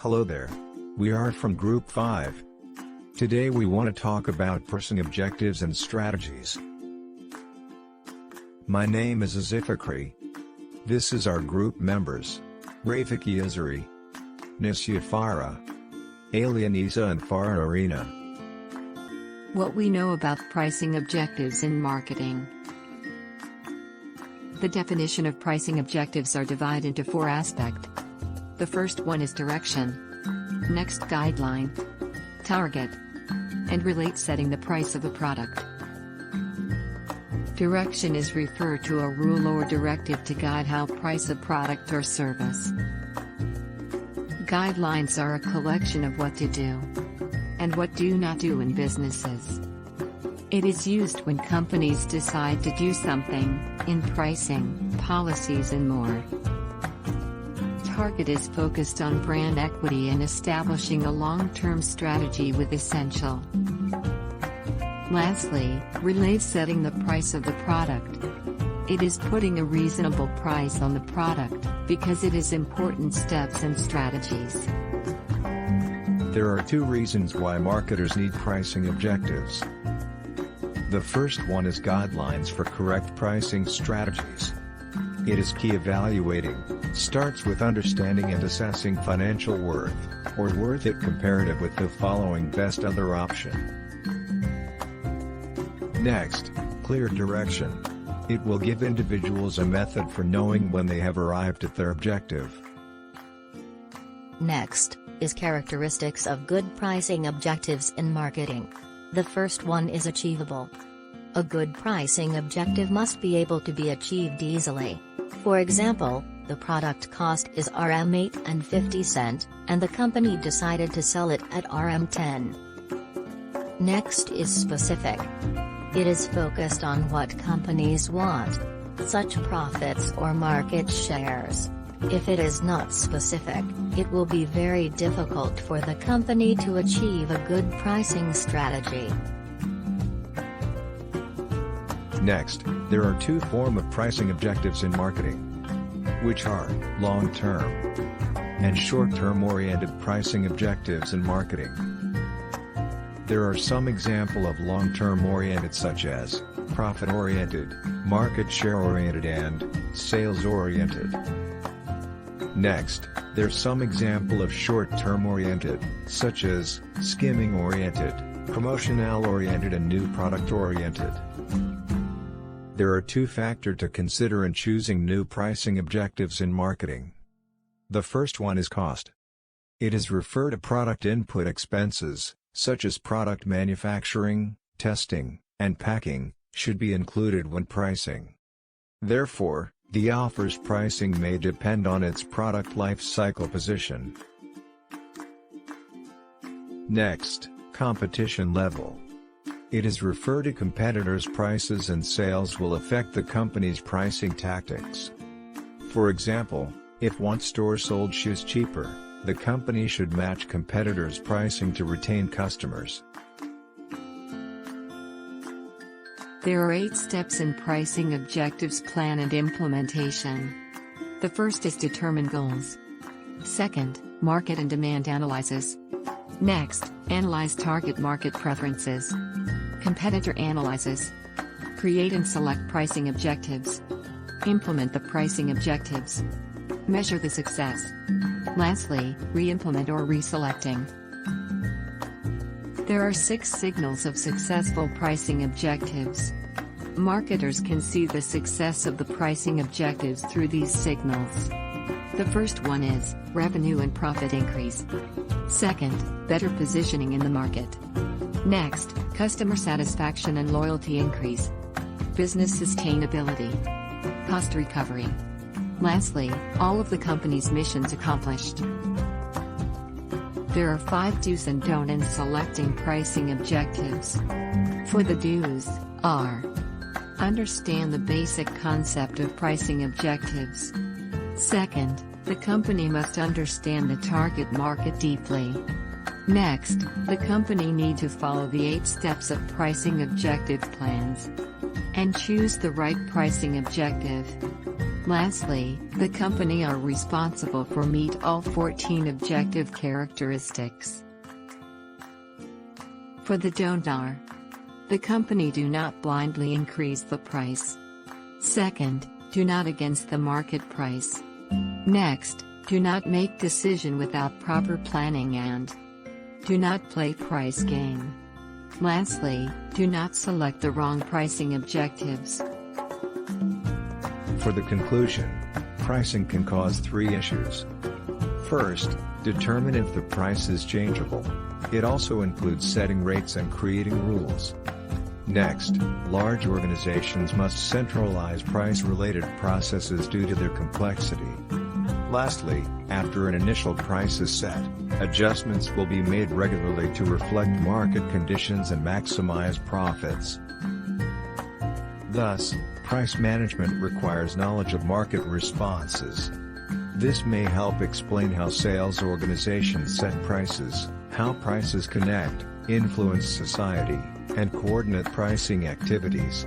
Hello there. We are from Group 5. Today we want to talk about pricing objectives and strategies. My name is AZRIFIKRI. This is our group members. RAFIQI AZRIE, NISYA FARAH, ALIANISA and FARAH ARINA. What we know about pricing objectives in marketing. The definition of pricing objectives are divided into 4 aspects. The first one is direction. Next, guideline, target, and relate setting the price of a product. Direction is referred to a rule or directive to guide how price a product or service. Guidelines are a collection of what to do and what do not do in businesses. It is used when companies decide to do something, in pricing, policies and more. Target is focused on brand equity and establishing a long-term strategy with essential. Lastly, relate setting the price of the product. It is putting a reasonable price on the product, because it is important steps and strategies. There are 2 reasons why marketers need pricing objectives. The first one is guidelines for correct pricing strategies. It is key evaluating, starts with understanding and assessing financial worth, or worth it comparative with the following best other option. Next, clear direction. It will give individuals a method for knowing when they have arrived at their objective. Next, is characteristics of good pricing objectives in marketing. The first one is achievable. A good pricing objective must be able to be achieved easily. For example, the product cost is Rm8.50 and the company decided to sell it at Rm10. Next is specific. It is focused on what companies want, such profits or market shares. If it is not specific, it will be very difficult for the company to achieve a good pricing strategy. Next, there are 2 forms of pricing objectives in marketing, which are long-term and short-term oriented pricing objectives in marketing. There are some examples of long-term oriented such as profit-oriented, market share-oriented and sales-oriented. Next, there's some example of short-term oriented, such as skimming-oriented, promotional-oriented and new product-oriented. There are 2 factors to consider in choosing new pricing objectives in marketing. The first one is cost. It is referred to product input expenses, such as product manufacturing, testing, and packing, should be included when pricing. Therefore, the offer's pricing may depend on its product life cycle position. Next, competition level. It is referred to competitors' prices and sales will affect the company's pricing tactics. For example, if one store sold shoes cheaper, the company should match competitors' pricing to retain customers. There are 8 steps in pricing objectives plan and implementation. The first is determine goals. Second, market and demand analysis. Next, analyze target market preferences. Competitor analysis. Create and select pricing objectives. Implement the pricing objectives. Measure the success. Lastly, re-implement or reselecting. There are 6 signals of successful pricing objectives. Marketers can see the success of the pricing objectives through these signals. The first one is revenue and profit increase. Second, better positioning in the market. Next, customer satisfaction and loyalty increase. Business sustainability. Cost recovery. Lastly, all of the company's missions accomplished. There are 5 do's and don'ts in selecting pricing objectives. For the do's, are: understand the basic concept of pricing objectives. Second, the company must understand the target market deeply. Next, the company need to follow the 8 steps of pricing objective plans and choose the right pricing objective. Lastly, the company are responsible for meet all 14 objective characteristics. For the don't are: the company do not blindly increase the price. Second, do not against the market price. Next, do not make decision without proper planning and do not play price game. Lastly, do not select the wrong pricing objectives. For the conclusion, pricing can cause 3 issues. First, determine if the price is changeable. It also includes setting rates and creating rules. Next, large organizations must centralize price-related processes due to their complexity. Lastly, after an initial price is set, adjustments will be made regularly to reflect market conditions and maximize profits. Thus, price management requires knowledge of market responses. This may help explain how sales organizations set prices, how prices connect, influence society, and coordinate pricing activities.